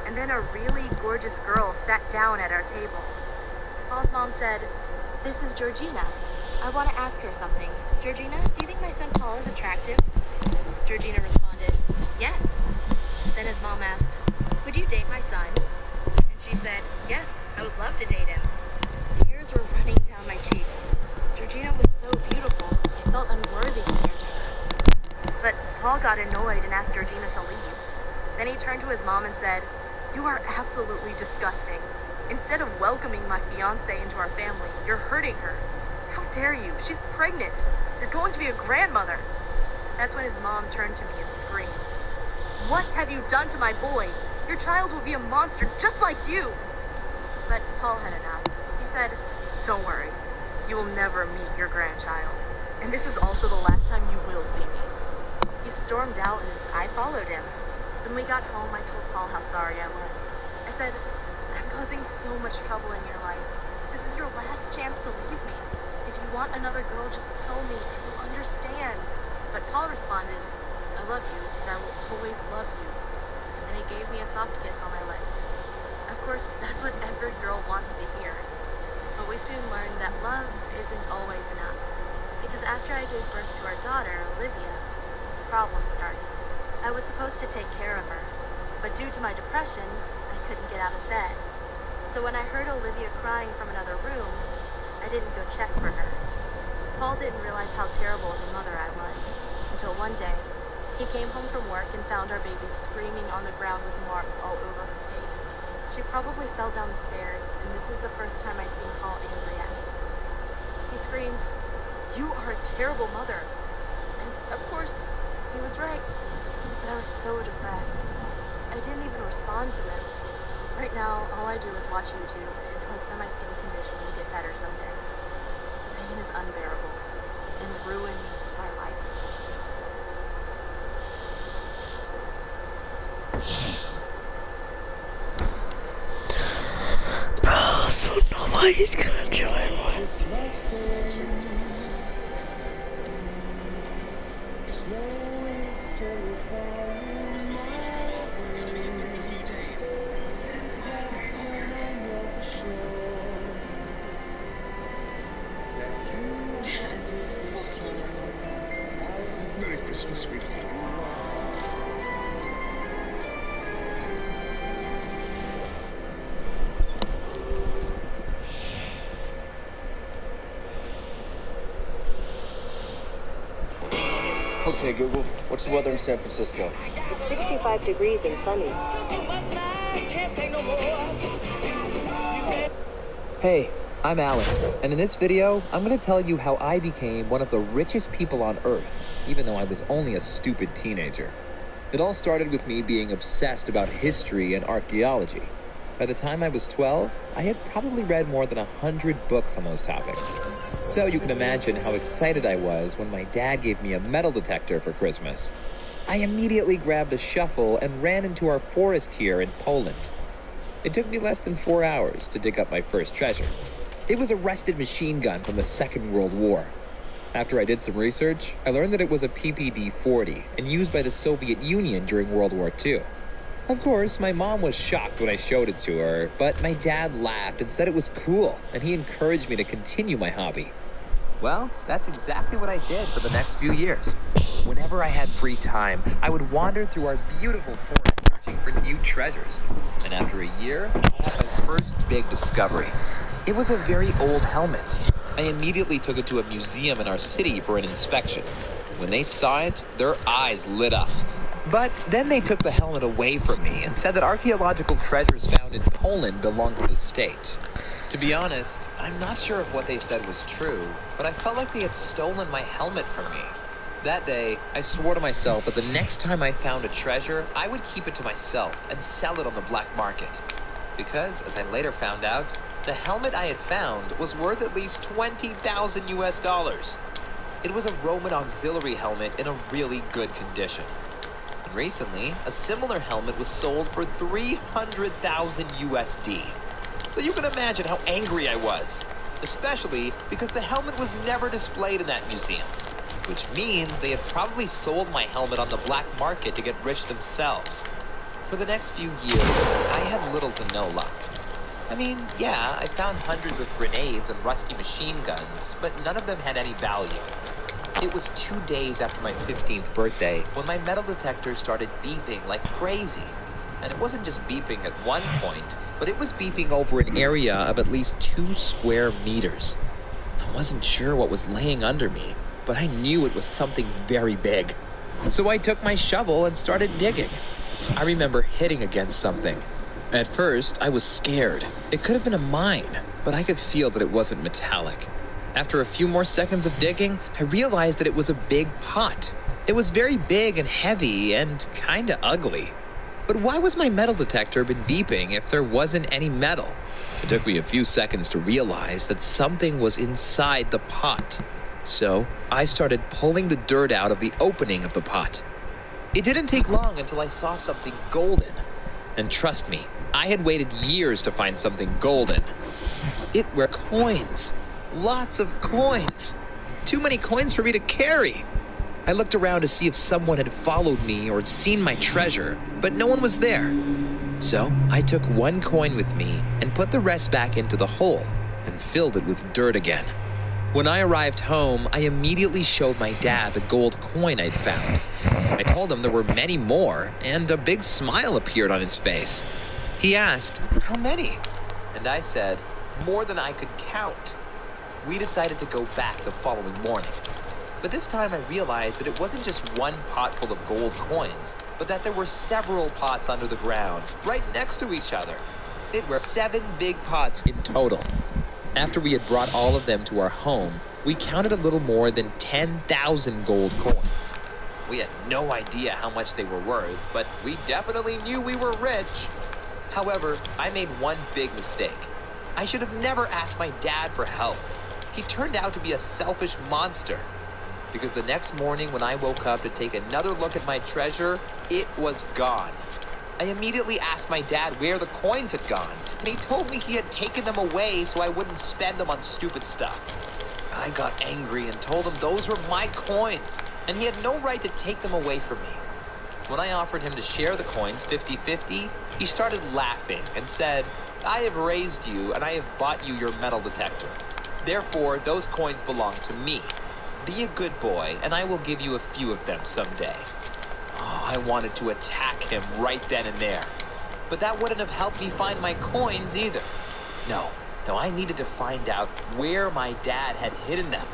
And then a really gorgeous girl sat down at our table. Paul's mom said, "This is Georgina. I want to ask her something. Georgina, do you think my son Paul is attractive?" Georgina responded, "Yes." Then his mom asked, "Would you date my son?" And she said, "Yes, I would love to date him." Tears were running down my cheeks. Georgina was so beautiful, I felt unworthy compared to her. But Paul got annoyed and asked Georgina to leave. Then he turned to his mom and said, "You are absolutely disgusting. Instead of welcoming my fiancé into our family, you're hurting her. How dare you? She's pregnant. You're going to be a grandmother." That's when his mom turned to me and screamed, "What have you done to my boy? Your child will be a monster just like you." But Paul had enough. He said, "Don't worry. You will never meet your grandchild. And this is also the last time you will see me." He stormed out and I followed him. When we got home, I told Paul how sorry I was. I said, "I'm causing so much trouble in your life. This is your last chance to leave me. If you want another girl, just tell me. I will understand." But Paul responded, "I love you, and I will always love you." And he gave me a soft kiss on my lips. Of course, that's what every girl wants to hear. But we soon learned that love isn't always enough. Because after I gave birth to our daughter, Olivia, problems started. I was supposed to take care of her, but due to my depression, I couldn't get out of bed. So when I heard Olivia crying from another room, I didn't go check for her. Paul didn't realize how terrible of a mother I was, until one day, he came home from work and found our baby screaming on the ground with marks all over her face. She probably fell down the stairs, and this was the first time I'd seen Paul angry at me. He screamed, "You are a terrible mother." And of course, he was right. But I was so depressed. I didn't even respond to him. Right now, all I do is watch YouTube and hope that my skin condition will get better someday. The pain is unbearable and ruined my life. Bro, so nobody's gonna join us. Merry Christmas, sweetheart. Okay, Google, what's the weather in San Francisco? It's 65 degrees and sunny. Hey, I'm Alex, and in this video, I'm going to tell you how I became one of the richest people on Earth, even though I was only a stupid teenager. It all started with me being obsessed about history and archaeology. By the time I was 12, I had probably read more than 100 books on those topics. So you can imagine how excited I was when my dad gave me a metal detector for Christmas. I immediately grabbed a shovel and ran into our forest here in Poland. It took me less than 4 hours to dig up my first treasure. It was a rusted machine gun from the Second World War. After I did some research, I learned that it was a PPD-40 and used by the Soviet Union during World War II. Of course, my mom was shocked when I showed it to her, but my dad laughed and said it was cool, and he encouraged me to continue my hobby. Well, that's exactly what I did for the next few years. Whenever I had free time, I would wander through our beautiful forest searching for new treasures. And after a year, I had my first big discovery. It was a very old helmet. I immediately took it to a museum in our city for an inspection. When they saw it, their eyes lit up. But then they took the helmet away from me and said that archaeological treasures found in Poland belonged to the state. To be honest, I'm not sure if what they said was true, but I felt like they had stolen my helmet from me. That day, I swore to myself that the next time I found a treasure, I would keep it to myself and sell it on the black market. Because, as I later found out, the helmet I had found was worth at least $20,000 US. It was a Roman auxiliary helmet in a really good condition. And recently, a similar helmet was sold for $300,000 USD. So you can imagine how angry I was, especially because the helmet was never displayed in that museum, which means they had probably sold my helmet on the black market to get rich themselves. For the next few years, I had little to no luck. I mean, yeah, I found hundreds of grenades and rusty machine guns, but none of them had any value. It was 2 days after my 15th birthday when my metal detector started beeping like crazy. And it wasn't just beeping at one point, but it was beeping over an area of at least 2 square meters. I wasn't sure what was laying under me, but I knew it was something very big. So I took my shovel and started digging. I remember hitting against something. At first, I was scared. It could have been a mine, but I could feel that it wasn't metallic. After a few more seconds of digging, I realized that it was a big pot. It was very big and heavy and kinda ugly. But why was my metal detector been beeping if there wasn't any metal? It took me a few seconds to realize that something was inside the pot. So I started pulling the dirt out of the opening of the pot. It didn't take long until I saw something golden. And trust me, I had waited years to find something golden. It were coins. Lots of coins. Too many coins for me to carry. I looked around to see if someone had followed me or seen my treasure, but no one was there. So I took 1 coin with me and put the rest back into the hole and filled it with dirt again. When I arrived home, I immediately showed my dad the gold coin I'd found. I told him there were many more, and a big smile appeared on his face. He asked, "How many?" And I said, "More than I could count." We decided to go back the following morning. But this time I realized that it wasn't just 1 pot full of gold coins, but that there were several pots under the ground, right next to each other. It were 7 big pots in total. After we had brought all of them to our home, we counted a little more than 10,000 gold coins. We had no idea how much they were worth, but we definitely knew we were rich. However, I made one big mistake. I should have never asked my dad for help. He turned out to be a selfish monster. Because the next morning when I woke up to take another look at my treasure, it was gone. I immediately asked my dad where the coins had gone, and he told me he had taken them away so I wouldn't spend them on stupid stuff. I got angry and told him those were my coins, and he had no right to take them away from me. When I offered him to share the coins 50-50, he started laughing and said, "I have raised you and I have bought you your metal detector. Therefore, those coins belong to me. Be a good boy and I will give you a few of them someday." Oh, I wanted to attack him right then and there. But that wouldn't have helped me find my coins either. No, I needed to find out where my dad had hidden them.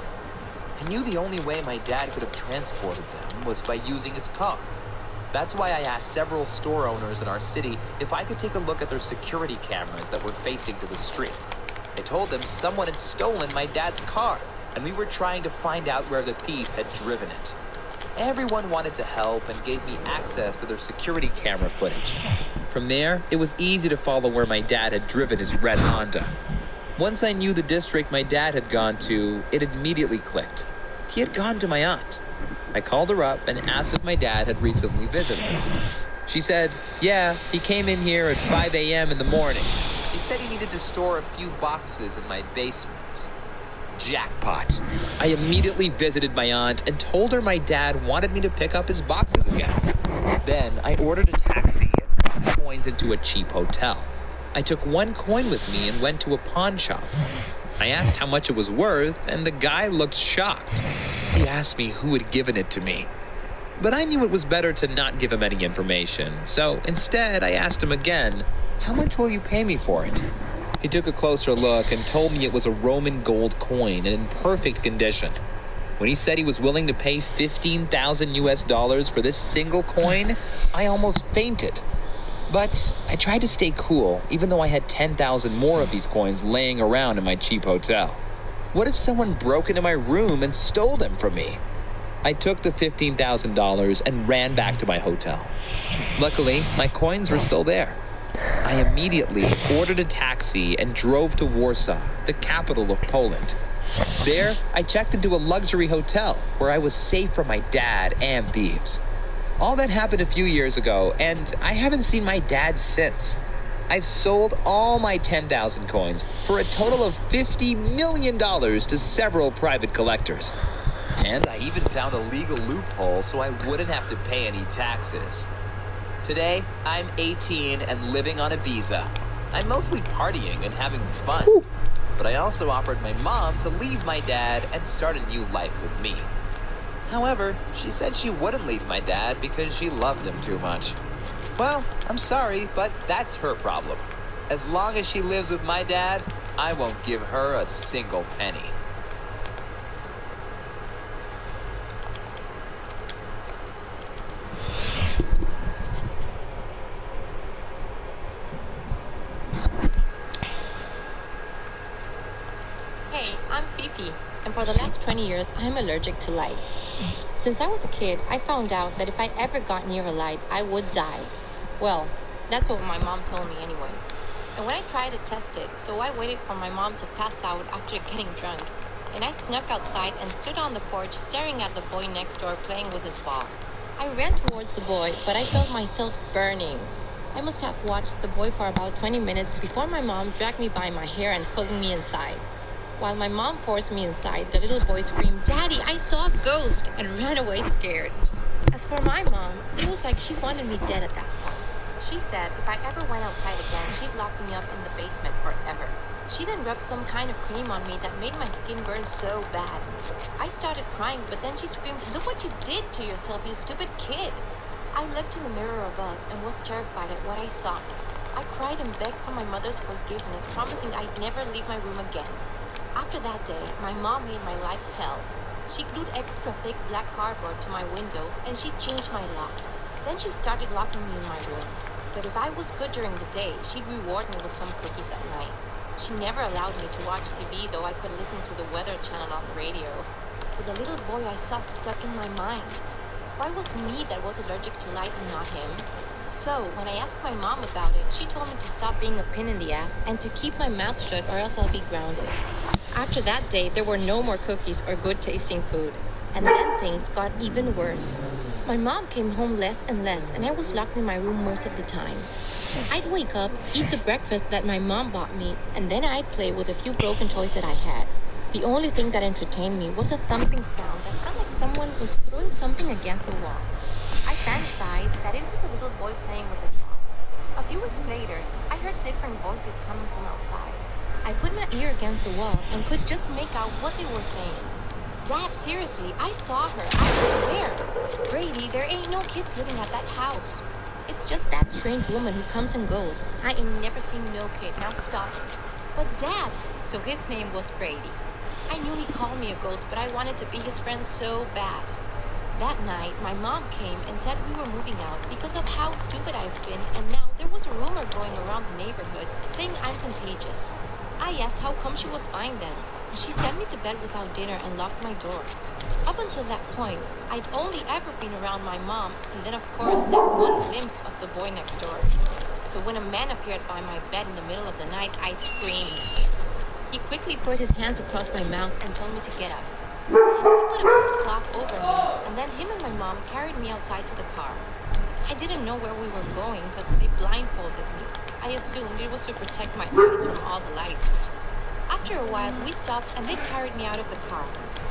I knew the only way my dad could have transported them was by using his car. That's why I asked several store owners in our city if I could take a look at their security cameras that were facing to the street. I told them someone had stolen my dad's car, and we were trying to find out where the thief had driven it. Everyone wanted to help and gave me access to their security camera footage. From there, it was easy to follow where my dad had driven his red Honda. Once I knew the district my dad had gone to, it immediately clicked. He had gone to my aunt. I called her up and asked if my dad had recently visited her. She said, "Yeah, he came in here at 5 a.m. in the morning. He said he needed to store a few boxes in my basement." Jackpot. I immediately visited my aunt and told her my dad wanted me to pick up his boxes again. Then I ordered a taxi and brought coins into a cheap hotel. I took one coin with me and went to a pawn shop. I asked how much it was worth, and the guy looked shocked. He asked me who had given it to me. But I knew it was better to not give him any information, so instead I asked him again, "How much will you pay me for it?" He took a closer look and told me it was a Roman gold coin and in perfect condition. When he said he was willing to pay $15,000 for this single coin, I almost fainted. But I tried to stay cool, even though I had 10,000 more of these coins laying around in my cheap hotel. What if someone broke into my room and stole them from me? I took the $15,000 and ran back to my hotel. Luckily, my coins were still there. I immediately ordered a taxi and drove to Warsaw, the capital of Poland. There, I checked into a luxury hotel where I was safe from my dad and thieves. All that happened a few years ago, and I haven't seen my dad since. I've sold all my 10,000 coins for a total of $50 million to several private collectors. And I even found a legal loophole so I wouldn't have to pay any taxes. Today, I'm 18 and living on Ibiza. I'm mostly partying and having fun. But I also offered my mom to leave my dad and start a new life with me. However, she said she wouldn't leave my dad because she loved him too much. Well, I'm sorry, but that's her problem. As long as she lives with my dad, I won't give her a single penny. Hey, I'm Fifi, and for the last 20 years, I'm allergic to light. Since I was a kid, I found out that if I ever got near a light, I would die. Well, that's what my mom told me anyway. And when I tried to test it, so I waited for my mom to pass out after getting drunk, and I snuck outside and stood on the porch staring at the boy next door playing with his ball. I ran towards the boy, but I felt myself burning. I must have watched the boy for about 20 minutes before my mom dragged me by my hair and pulled me inside. While my mom forced me inside, the little boy screamed, "Daddy, I saw a ghost," and ran away scared. As for my mom, it was like she wanted me dead at that point. She said if I ever went outside again, she'd lock me up in the basement forever. She then rubbed some kind of cream on me that made my skin burn so bad. I started crying, but then she screamed, "Look what you did to yourself, you stupid kid." I looked in the mirror above and was terrified at what I saw. I cried and begged for my mother's forgiveness, promising I'd never leave my room again. After that day, my mom made my life hell. She glued extra thick black cardboard to my window, and she changed my locks. Then she started locking me in my room. But if I was good during the day, she'd reward me with some cookies at night. She never allowed me to watch TV, though I could listen to the weather channel on the radio. With the little boy I saw stuck in my mind. Why was me that was allergic to light and not him? So, when I asked my mom about it, she told me to stop being a pain in the ass and to keep my mouth shut or else I'll be grounded. After that day, there were no more cookies or good-tasting food. And then things got even worse. My mom came home less and less, and I was locked in my room most of the time. I'd wake up, eat the breakfast that my mom bought me, and then I'd play with a few broken toys that I had. The only thing that entertained me was a thumping sound that felt like someone was throwing something against the wall. I fantasized that it was a little boy playing with his mom. A few weeks later, I heard different voices coming from outside. I put my ear against the wall and could just make out what they were saying. Dad, seriously, I saw her. I swear. Brady, there ain't no kids living at that house. It's just that strange woman who comes and goes. I ain't never seen no kid. Now stop it. But Dad, so his name was Brady. I knew he called me a ghost, but I wanted to be his friend so bad. That night, my mom came and said we were moving out because of how stupid I've been, and now there was a rumor going around the neighborhood saying I'm contagious. I asked how come she was fine then, and she sent me to bed without dinner and locked my door. Up until that point, I'd only ever been around my mom, and then of course that one glimpse of the boy next door. So when a man appeared by my bed in the middle of the night, I screamed. He quickly put his hands across my mouth and told me to get up. He put a cloth over me, and then him and my mom carried me outside to the car. I didn't know where we were going because they blindfolded me. I assumed it was to protect my eyes from all the lights. After a while, we stopped and they carried me out of the car.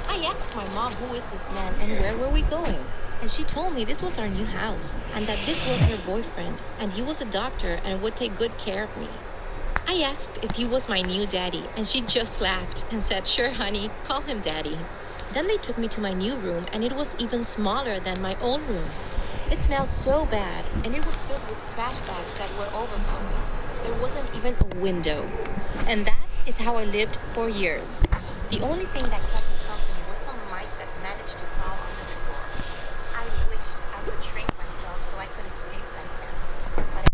I asked my mom who is this man and where were we going? And she told me this was our new house and that this was her boyfriend and he was a doctor and would take good care of me. I asked if he was my new daddy and she just laughed and said, "Sure, honey, call him daddy." Then they took me to my new room and it was even smaller than my old room. It smelled so bad and it was filled with trash bags that were overflowing. There wasn't even a window. And that is how I lived for years. The only thing that kept me company was some mice that managed to crawl under the door. I wished I could shrink myself so I could escape like them. But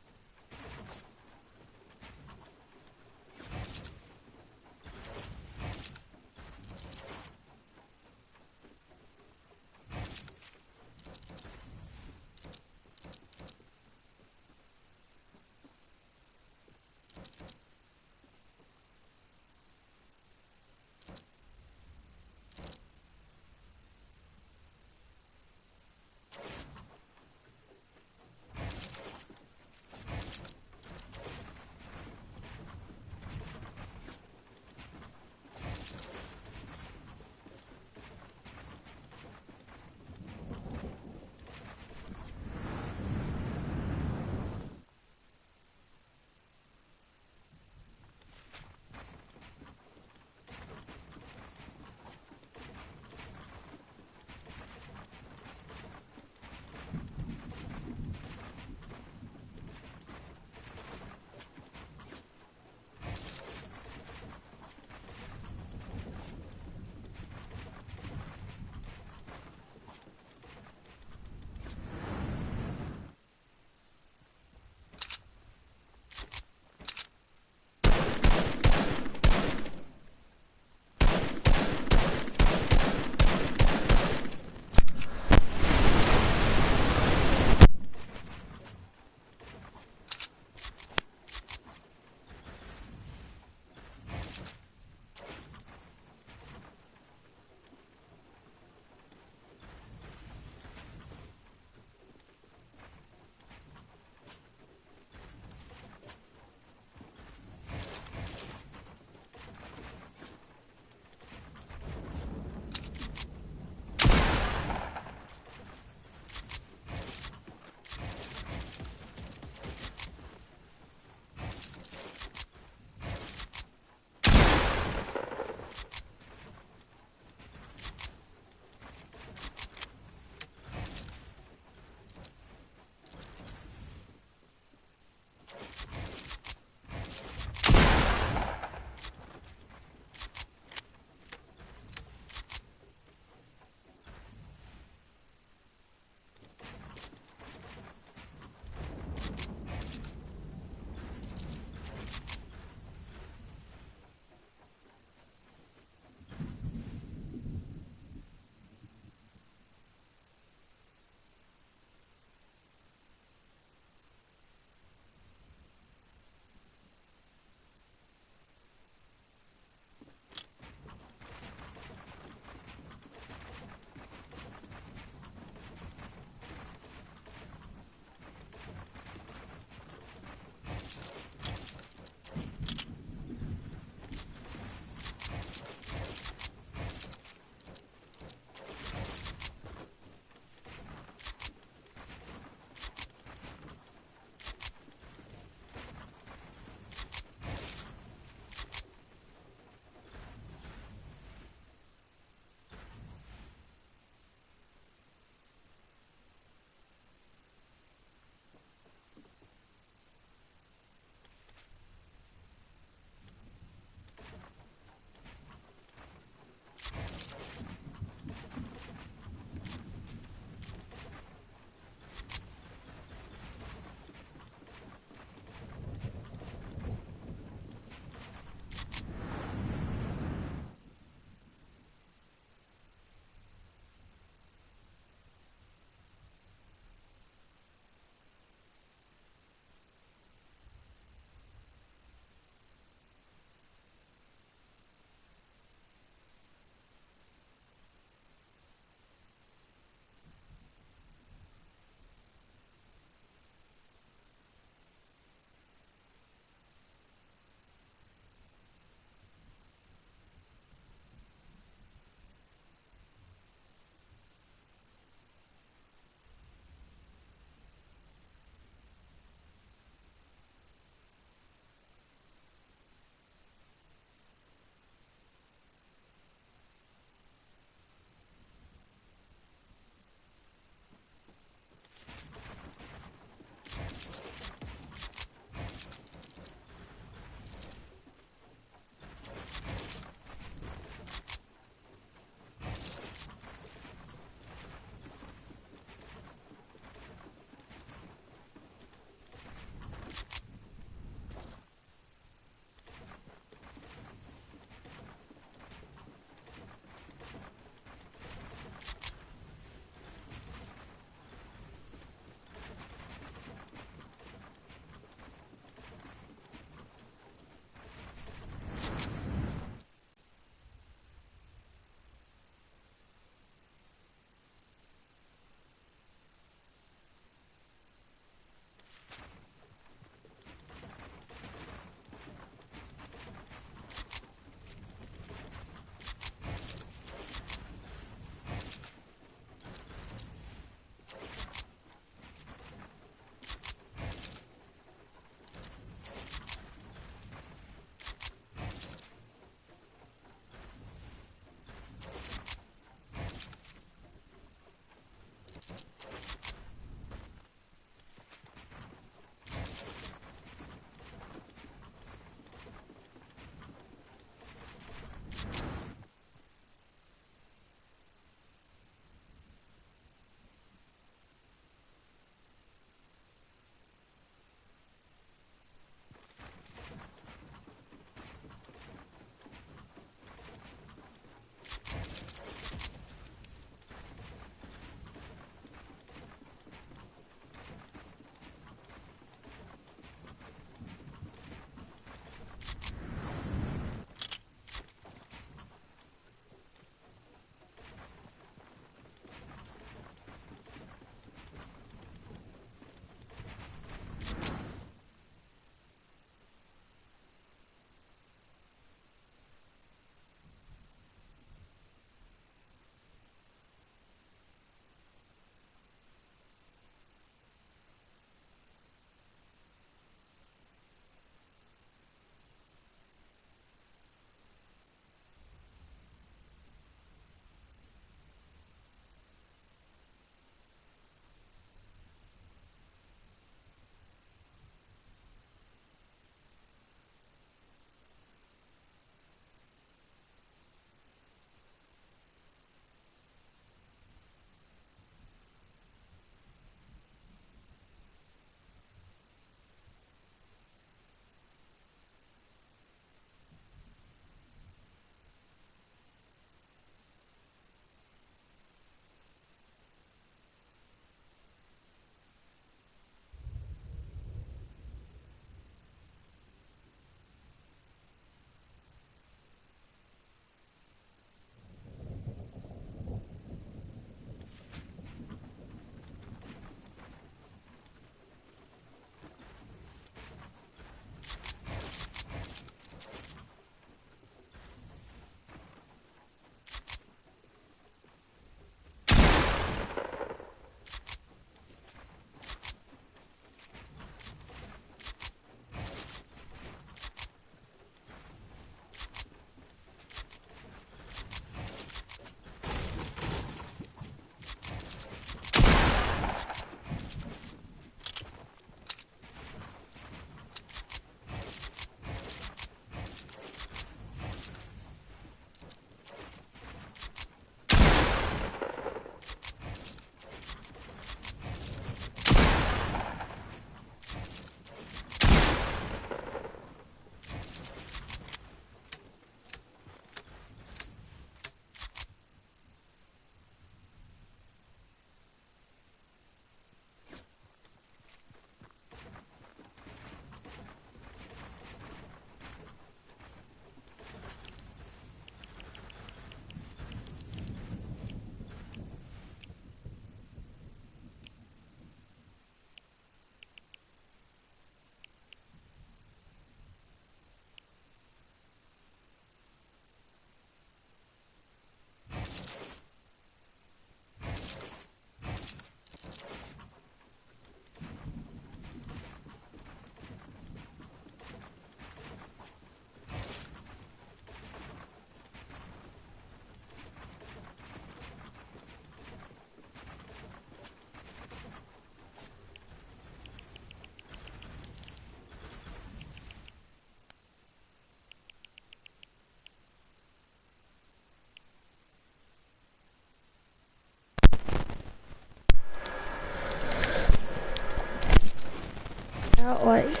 out, like,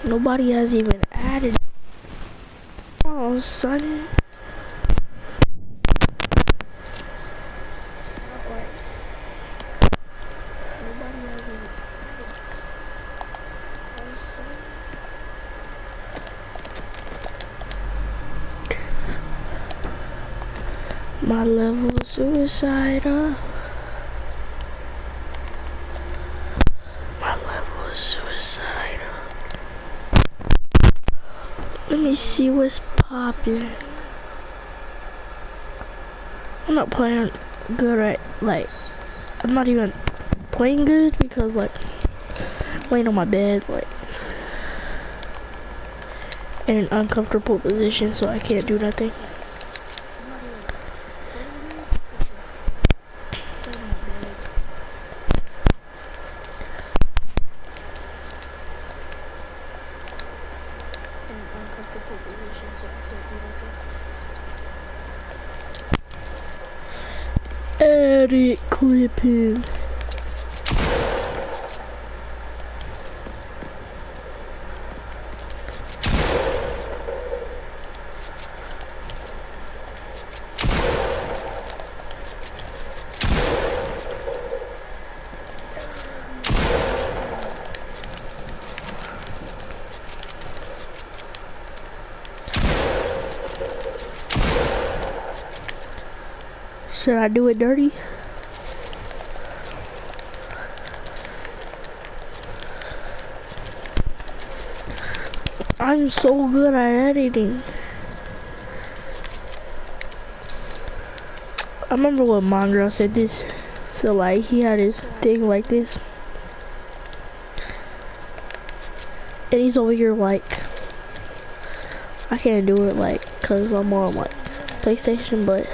nobody has even added. Oh, son. My level of suicide up. My level of suicide up. Let me see what's poppin'. I'm not playing good right, like, I'm not even playing good because, like, I'm laying on my bed, like, in an uncomfortable position, so I can't do nothing. Edit clipping. Should I do it dirty? I'm so good at editing. I remember when Mongrel said this. So like he had his thing like this. And he's over here like, I can't do it like, cause I'm on like PlayStation, but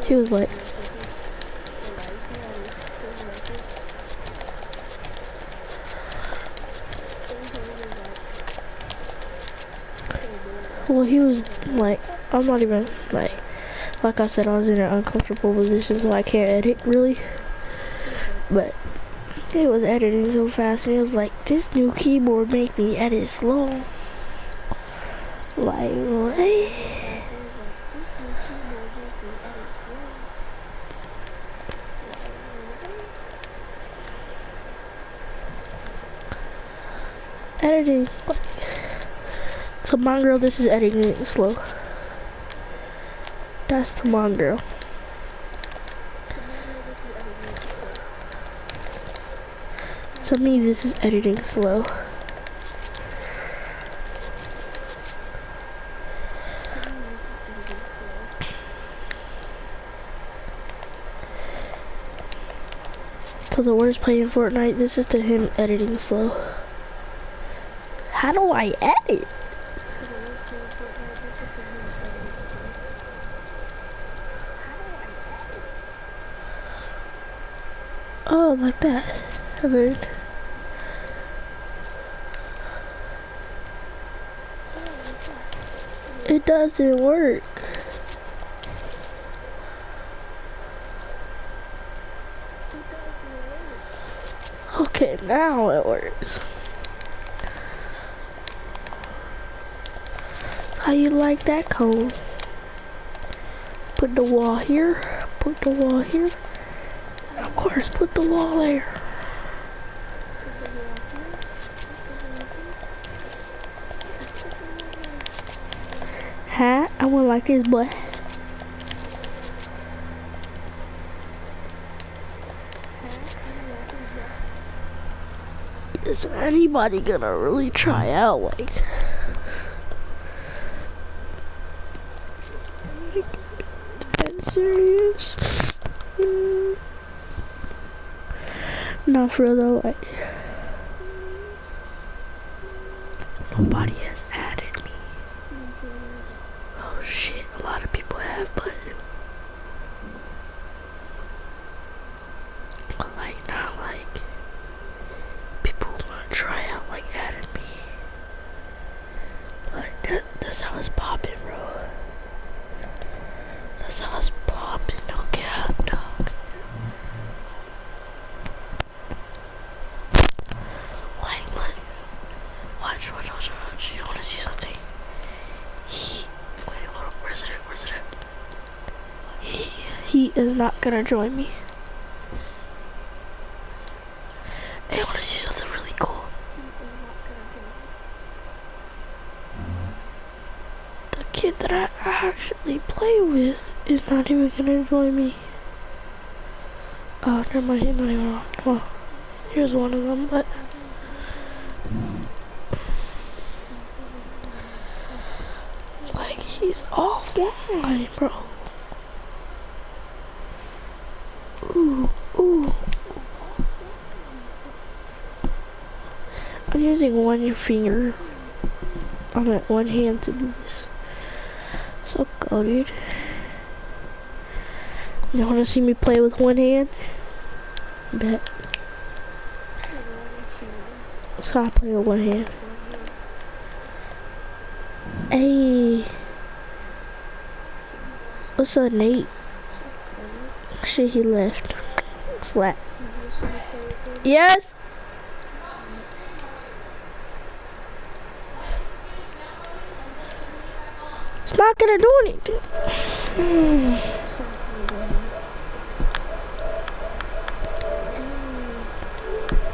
he was like, well, he was like, I'm not even like I said, I was in an uncomfortable position, so I can't edit really. But he was editing so fast, and he was like, this new keyboard make me edit slow. Like, what? Editing. So Mongrel, this is editing slow. That's to Mongrel. To me, this is editing slow. So the worst playing Fortnite, this is to him editing slow. How do I edit? Oh, like that. I've heard. It doesn't work. Okay, now it works. How you like that code? Put the wall here. Put the wall here. And of course, put the wall there. Huh? I went like this, but is anybody gonna really try out like? That serious? Not for real though, like nobody has added me. Oh shit, a lot of people have, but like not like people who wanna try out like added me. Like that's how it's popping, bro. That's how it's popping, no cap, dog. is not gonna join me. Hey, I wanna see something really cool. The kid that I actually play with is not even gonna join me. Oh, never mind, he's not even wrong. Well, here's one of them, but like, he's offline, bro. Ooh, ooh. I'm using one finger. I'm at one hand to do this. So go, dude. You wanna see me play with one hand? Bet. So I play with one hand. Hey. What's up, Nate? Shit, he left. Slap. Yes? It's not gonna do anything.